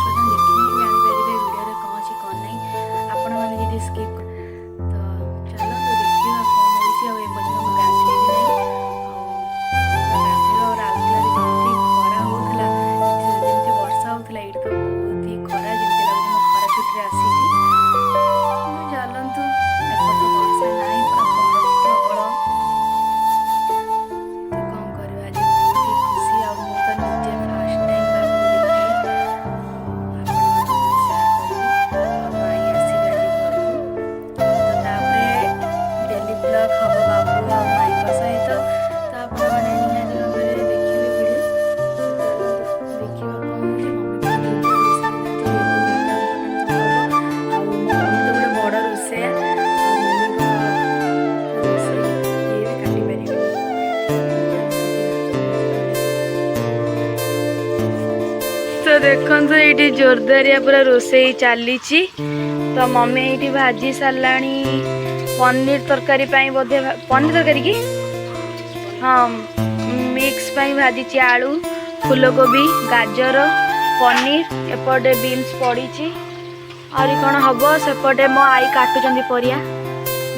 ପର୍ଯ୍ୟନ୍ତ ଦେଖିଲେ ଜାଣିପାରିବେ ଭିଡ଼ିଓରେ କ'ଣ ଅଛି କ'ଣ ନାହିଁ। ଆପଣମାନେ ଯଦି ସ୍କିପ୍ ତ ଚାଲନ୍ତୁ ଦେଖିବା କ'ଣ ହେଉଛି। ଆଉ ଏପର୍ଯ୍ୟନ୍ତ ମୁଁ ଗାଧେଇବି ନାହିଁ। ଆଉ ଗାଧେଇବା ରାଉରକେଲାରେ ଯେମିତି ଖରା ହେଉଥିଲା, ଯେମିତି ବର୍ଷା ହେଉଥିଲା, ଏଇଠି ତ ବହୁତ ହି ଖରା, ଯେମିତି ଲାଗୁଛି ମୁଁ ଖରା ଛୁଟିରେ ଆସିଛି। ଚାଲନ୍ତୁ, ଏପଟ ତ ବର୍ଷା ନାହିଁ, ପୁରା ଗରମ ପ୍ରବଳ। ତ କ'ଣ କରିବା, ଆଜି ବହୁତ ହି ଖୁସି। ଆଉ ମୁଁ ତ ନିଜେ ଫାଷ୍ଟ ଟାଇମ୍ ବାବୁକୁ ଦେଖିଲି, ଆପଣମାନଙ୍କୁ ବି ସେୟାର କରିବି। ଆଉ ମାଇଁ ଆସିବେ ଆଜି ଘରକୁ, ତ ତାପରେ ଡେଲି ବ୍ଲଗ୍ ହେବ ବାବୁ ଆଉ ମାଇଁଙ୍କ ସହିତ। ତ ଆପଣମାନେ ନିହାତି ଭାବରେ ଦେଖିବେ ଭିଡ଼ିଓ। ତ ଚାଲନ୍ତୁ ଦେଖିବା କ'ଣ ହେଉଛି। ମମି ବି ରୋଷେଇ କରିଛି, ଯେହେତୁ ମଟନ୍ ଫଟନ୍ ସବୁ ହେବ। ଆଉ ମୋ ମମି ତ ଗୋଟେ ବଡ଼ ରୋଷେଇଆ, ଆଉ ମମିଙ୍କ ରୋଷେଇ କିଏ ବି କାଟି ପାରିବେନି। ତ ଦେଖନ୍ତୁ ଏଇଠି ଜୋରଦାରିଆ ପୁରା ରୋଷେଇ ଚାଲିଛି। ତ ମମି ଏଇଠି ଭାଜି ସାରିଲାଣି ପନିର ତରକାରୀ ପାଇଁ, ବୋଧେ ପନିର ତରକାରୀ କି ହଁ, ମିକ୍ସ ପାଇଁ ଭାଜିଛି ଆଳୁ, ଫୁଲକୋବି, ଗାଜର, ପନିର। ଏପଟେ ବିନ୍ସ ପଡ଼ିଛି। ଆହୁରି କ'ଣ ହେବ, ସେପଟେ ମୋ ଆଈ କାଟୁଛନ୍ତି ପରିବା,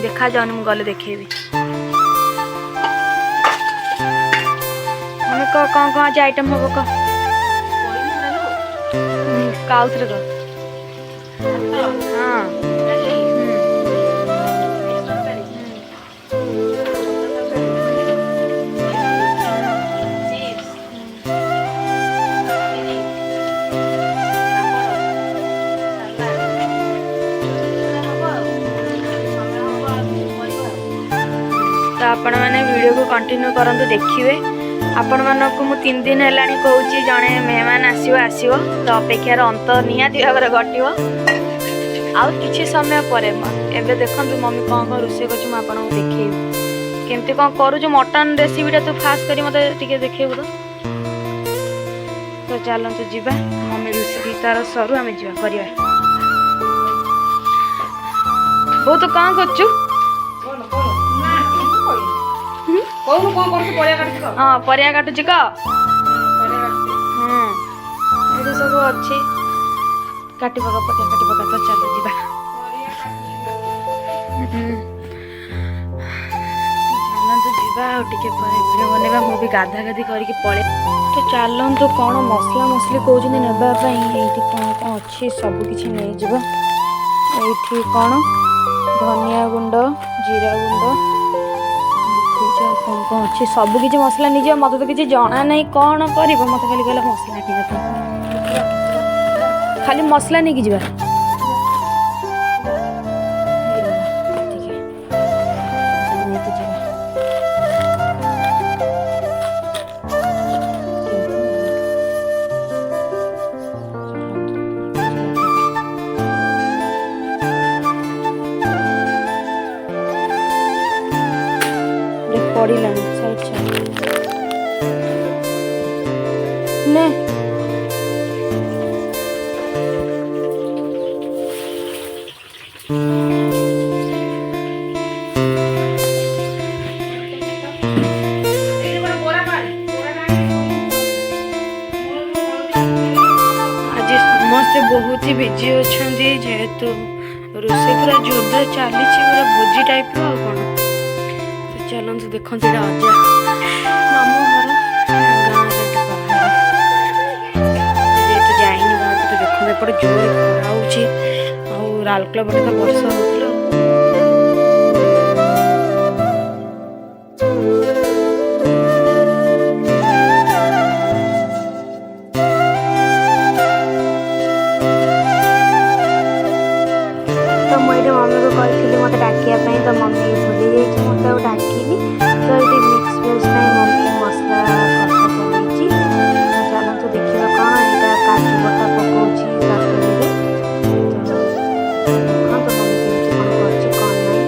ଦେଖାଯାଉନି, ମୁଁ ଗଲେ ଦେଖେଇବି। ଆମେ କ'ଣ କ'ଣ ଆଜି ଆଇଟମ୍ ହେବ କହ? କାଉଥିରେ କହ? ହଁ ତ ଆପଣମାନେ ଭିଡ଼ିଓକୁ କଣ୍ଟିନ୍ୟୁ କରନ୍ତୁ, ଦେଖିବେ। ଆପଣମାନଙ୍କୁ ମୁଁ 3 ଦିନ ହେଲାଣି କହୁଛି ଜଣେ ମେହମାନ ଆସିବ, ତ ଅପେକ୍ଷାର ଅନ୍ତ ନିହାତି ଭାବରେ ଘଟିବ। ଆଉ କିଛି ସମୟ ପରେ ଏବେ ଦେଖନ୍ତୁ ମମି କ'ଣ କ'ଣ ରୋଷେଇ କରୁଛି, ମୁଁ ଆପଣଙ୍କୁ ଦେଖେଇବି କେମିତି କ'ଣ କରୁଛୁ। ମଟନ୍ ରେସିପିଟା ତୁ ଫାଷ୍ଟ କରି ମୋତେ ଟିକେ ଦେଖେଇବୁ ତ ଚାଲନ୍ତୁ ଯିବା। ମମି ରୋଷେଇ ତାର ସରୁ, ଆମେ ଯିବା କରିବା। ବୋଉ ତୁ କ'ଣ କରୁଛୁ? ହଁ, ପରିବା କାଟୁଛି କହ। ଏଠି ସବୁ ଅଛି, କାଟି ପକା, ପରିବା କାଟି ପକା। ତ ଚାଲ ଯିବା। ଚାଲନ୍ତୁ ଯିବା, ଆଉ ଟିକେ ପରେ ଭିଡ଼ିଓ ବନେଇବା। ମୁଁ ବି ଗାଧା ଗାଧି କରିକି ପଳେଇ। ତ ଚାଲନ୍ତୁ, କ'ଣ ମସଲା ମସଲି କହୁଛନ୍ତି ନେବା ପାଇଁ। ଏଇଠି କ'ଣ କ'ଣ ଅଛି ସବୁକିଛି ନେଇଯିବା। ଏଇଠି କ'ଣ ଧନିଆ ଗୁଣ୍ଡ, ଜିରା ଗୁଣ୍ଡ, କ'ଣ କ'ଣ ଅଛି ସବୁକିଛି ମସଲା ନେଇଯିବା। ମୋତେ ତ କିଛି ଜଣା ନାହିଁ କ'ଣ କରିବ, ମୋତେ ଖାଲି କହିଲା ମସଲା ନେବା ପାଇଁ। ଖାଲି ମସଲା ନେଇକି ଯିବା। ପଡ଼ିଲାଣି ସାଇଡ୍ ନେ। ଆଜି ସମସ୍ତେ ବହୁତ ହି ବିଜି ଅଛନ୍ତି, ଯେହେତୁ ରୋଷେଇ ପୁରା ଜୋରଦାର ଚାଲିଛି, ପୁରା ଭୋଜି ଟାଇପ୍ର। ଆଉ କ'ଣ, ଚାଲନ୍ତୁ ଦେଖନ୍ତୁ, ଏଇଟା ଅଜା ମାମୁଁ ଘର, ଗାଁରେ ଯେହେତୁ ଯାଇନି ବାହାରକୁ। ତ ଦେଖନ୍ତୁ ଏପଟେ ଜୋରରେ ଖରା ହେଉଛି, ଆଉ ରାଉରକେଲା ପଟେ ତ ବର୍ଷା ହେଉଥିଲା। ତ ମୁଁ ଏଇଠି ମମିକୁ କହିଥିଲି ମୋତେ ଡାକିବା ପାଇଁ, ତ ମମି ଭୁଲି ଯାଇଛି, ମୋତେ ଆଉ ଡାକିନି। ତ ଏଇଠି ମିକ୍ସ ଭେଜ୍ ପାଇଁ ମମି ମସଲା କଷା ଚାଲିଛି। ଚାଲନ୍ତୁ ଦେଖିବା କ'ଣ। ଏଇଟା କାଜୁ ବଟା ପକାଉଛି ତରକାରୀରେ। ଦେଖନ୍ତୁ ମମି କେମିତି କ'ଣ କରୁଛି କ'ଣ ନାହିଁ।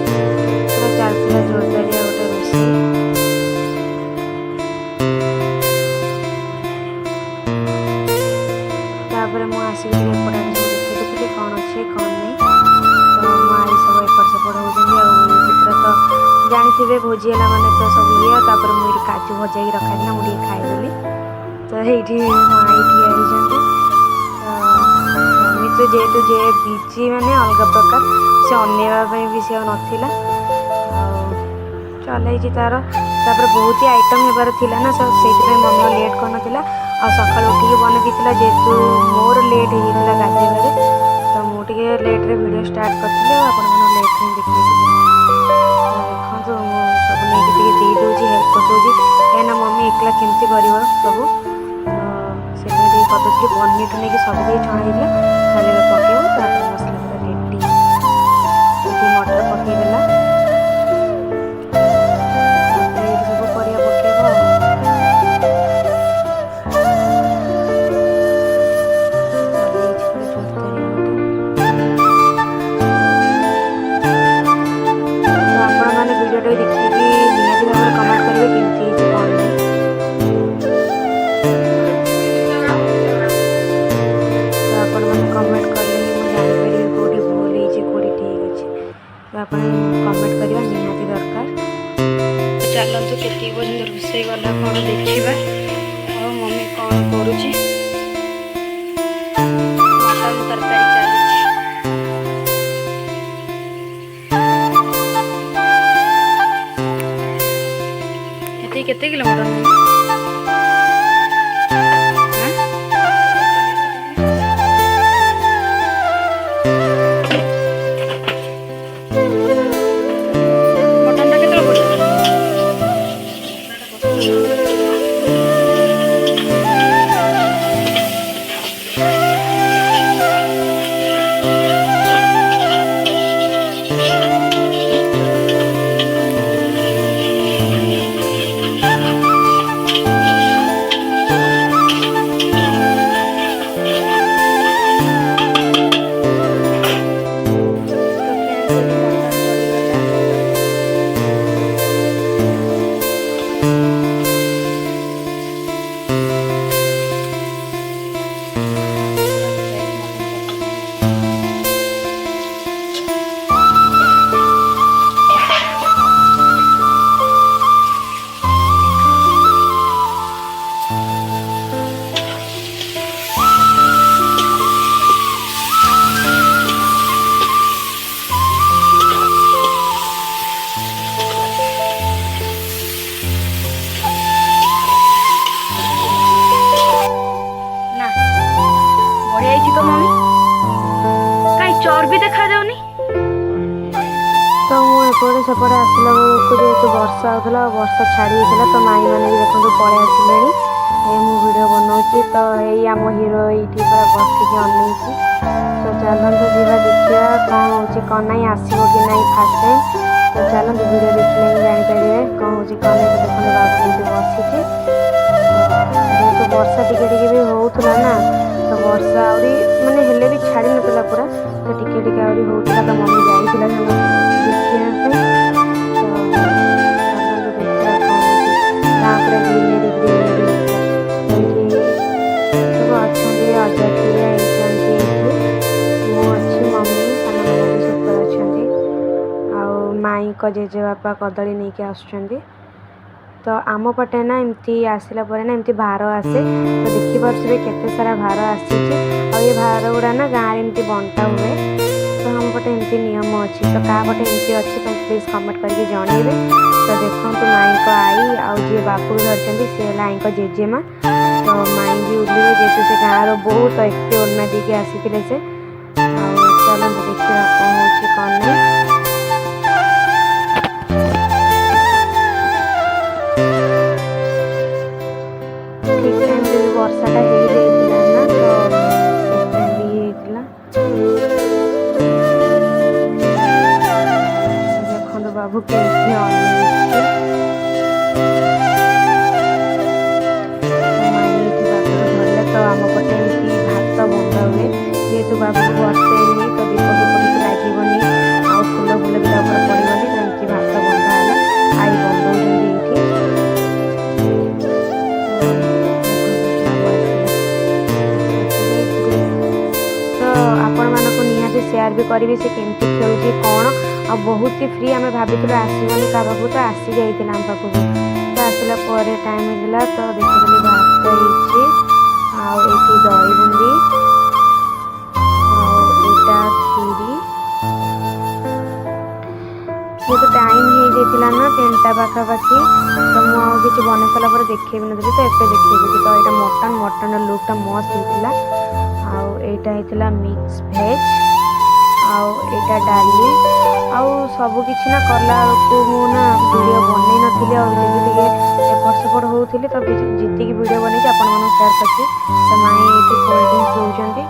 ପୁରା ଚାଲିଥିଲା ଜୋରଦାରିଆ ଗୋଟେ ରୋଷେଇ। ତାପରେ ମୁଁ ଆସିକି ଟିକେ ଏପଟେ ସବୁ ଦେଖୁଥିଲି କ'ଣ ଅଛି କ'ଣ ନାହିଁ। ତ ମୋ ଆଈ ସବୁ ଏପଟ ସେପଟ ହେଉଛନ୍ତି। ଆଉ ପୁରା ତ ଜାଣିଥିବେ ଭୋଜି ହେଲା ମାନେ ତ ସବୁ ଇଏ। ତାପରେ ମୁଁ ଏଇଠି କାଜୁ ଭଜାଇକି ରଖାଇଥିଲା, ମୁଁ ଟିକେ ଖାଇଦେଲି। ତ ଏଇଠି ମୋ ଆଈ ଠିଆ ହେଇଛନ୍ତି। ତ କିନ୍ତୁ ଯେହେତୁ ଯେ ବିଜି ମାନେ ଅଲଗା ପ୍ରକାର ସେ ଅନେଇବା ପାଇଁ ବି ସେ ଆଉ ନଥିଲା ଆଉ ଚଲେଇଛି ତାର। ତାପରେ ବହୁତ ଆଇଟମ୍ ହେବାର ଥିଲା ନା ସେଇଥିପାଇଁ ମମି ଆଉ ଲେଟ୍ କରିନଥିଲା ଆଉ ସକାଳୁ ଉଠିକି ବନେଇଥିଲା। ଯେହେତୁ ମୋର ଲେଟ୍ ହେଇଯାଇଥିଲା ଗାଧୋଇବାରେ ତ ମୁଁ ଟିକେ ଲେଟ୍ରେ ଭିଡ଼ିଓ ଷ୍ଟାର୍ଟ କରିଥିଲି ଆଉ ଆପଣମାନେ ଲେଟ୍ରେ ହିଁ ଦେଖିଥିଲି। ଦେଖନ୍ତୁ ମୁଁ ସବୁ ନେଇକି ଟିକେ ଦେଇଦେଉଛି, ହେଲ୍ପ କରିଦେଉଛି କାହିଁକିନା ମମି ଏକଲା କେମିତି କରିବ ସବୁ। ସେଥିପାଇଁ ଟିକେ କରିଦେଉଥିଲି। ପନିରଠୁ ନେଇକି ସବୁ ଟିକେ ଛଣା ହେଇଥିଲା, ଖାଲି ପକାଇବ ତାପରେ ମସଲା ପୁରା ରେଡ଼ି। ଏଠି ମଟର ପକାଇଦେଲା, ତାପରେ ଏଇଠି ସବୁ ପରିବା ପକାଇବ ଆଉ। ଚଲେଇଛି ପୁରା ଜୋରଦାରିଆ ଗୋଟେ। ତ ଆପଣମାନେ ଭିଡ଼ିଓଟାକୁ ଦେଖିକି ନିହାତି ଭାବରେ କମେଣ୍ଟ କରିବେ କେମିତି ହେଇଛି କ'ଣ ନାହିଁ। ତ ଆପଣମାନେ କମେଣ୍ଟ କଲେ ହିଁ ମୁଁ ଜାଣିପାରିବି କେଉଁଠି ଭୁଲ ହେଇଛି କେଉଁଠି ଠିକ୍ ଅଛି। ତ ଆପଣ କମେଣ୍ଟ କରିବା ନିହାତି ଦରକାର। ଚାଲନ୍ତୁ କେତିକି ପର୍ଯ୍ୟନ୍ତ ରୋଷେଇ ଗଲା କ'ଣ ଦେଖିବା ଆଉ ମମି କ'ଣ କରୁଛି। ମଟନ ତରକାରୀ ଚାଲିଛି। ଏତିକି କେତେ କିଲୋ ମଟନ? ମଟନଟା କେତେବେଳେ ପଡ଼ିବ? चर्बी देखा जाऊनी तो मुझे सेपटे आसला बेलू जेहतु वर्षा होता वर्षा छाड़ी होता तो माई मैंने भी देखो पलि आसिले वीडियो बनाऊँगी। तो यही आम हिरो ये पूरा बसिक अनई तो चलते जीवा देखा कौन हो कौन ना आसो कि ना फास्ट टाइम। तो चलते वीडियो देखने ही जानीपर कौन हो कौन नहीं। तो देखो बाबू कमी बसी जेहतु वर्षा टिके भी होता ना तो वर्षा आहरी माने हेले भी छाड़ी नाला पूरा तो टिके आहरी होता तो मम्मी जाइला देखा तापर ग्रीनरी ग्रीनरी सब अच्छा अजाटिया अच्छी मम्मी सान भी सुपर अच्छा माई को जेजेबापा कदली नहीं के आसुँच। तो आम पटे ना एमती आसला ना एमती भार आसे तो देखिपे केते सारा भार आसी ये भार गुड़ा ना गाँव में एमती बंटा हुए। तो हम पटे एमती नियम अच्छी तो क्या पटे एमती अच्छी तो प्लीज कमेंट करके जनइबे। तो देखो तो माई को आई आउ जी बापू धरती सी है आई को जेजेमा। तो माई भी उड़े जेहतु से गाँव बहुत एत ओढ़ना देके आसी से चलो देखा कौन हो कौन नहीं। ठीक टाइम भी वर्षाटा हो जाता ना तो भी देखो बाबू के तो आम पटे भात बंधा हुए जेहतु बाबू को बसेनी तो दीप दीप लगे आ फूल फूल भी पड़ोनी तो एमती भात बंधा है आई बंधे तो आपण मानक निहाती शेयर भी करेंगे से केमती खेलुची कौन आ बहुत ही फ्री आम भाभी आसबनी क्या पाखु तो आसी जाइए आम पाखु तो आसला टाइम मिलला तो देखिए भात हो दही बुंदी 3ଟା ପାଖାପାଖି। ତ ମୁଁ ଆଉ କିଛି ବନେଇ ସାରିଲା ପରେ ଦେଖେଇବି ନଥିଲି, ତ ଏବେ ଦେଖେଇବି। ତ ଏଇଟା ମଟନର ଲୁକ୍ଟା ମସ୍ତ ହେଇଥିଲା। ଆଉ ଏଇଟା ହେଇଥିଲା ମିକ୍ସ ଭେଜ୍, ଆଉ ଏଇଟା ଡାଲି, ଆଉ ସବୁକିଛି ନା କଲା ବେଳକୁ ମୁଁ ନା ଭିଡ଼ିଓ ବନେଇ ନଥିଲି, ଆଉ ଟିକେ ଏପଟ ସେପଟ ହେଉଥିଲି। ତ ଯେତିକି ଭିଡ଼ିଓ ବନେଇଛି ଆପଣମାନଙ୍କୁ ସେୟାର କରିଛି। ତ ମାଇଁ ଏଇଠି କୋଲ୍ଡ ଡ୍ରିଙ୍କସ୍ ଦେଉଛନ୍ତି,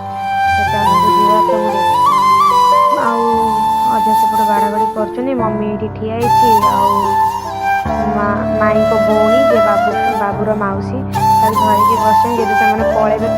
ତ ଚାଲନ୍ତୁ ଯିବା। ତ ମୁଁ ଆଉ ଅଜା ସେପଟେ ବାଡ଼ାବାଡ଼ି କରୁଛନ୍ତି, ମମି ଏଇଠି ଠିଆ ହେଇଛି, ଆଉ ମାଇଁଙ୍କ ଭଉଣୀ ଯେ ବାବୁର ମାଉସୀ ତାକୁ ଧରିକି ବସିଛନ୍ତି। ଯେହେତୁ ସେମାନେ ପଳେଇବେ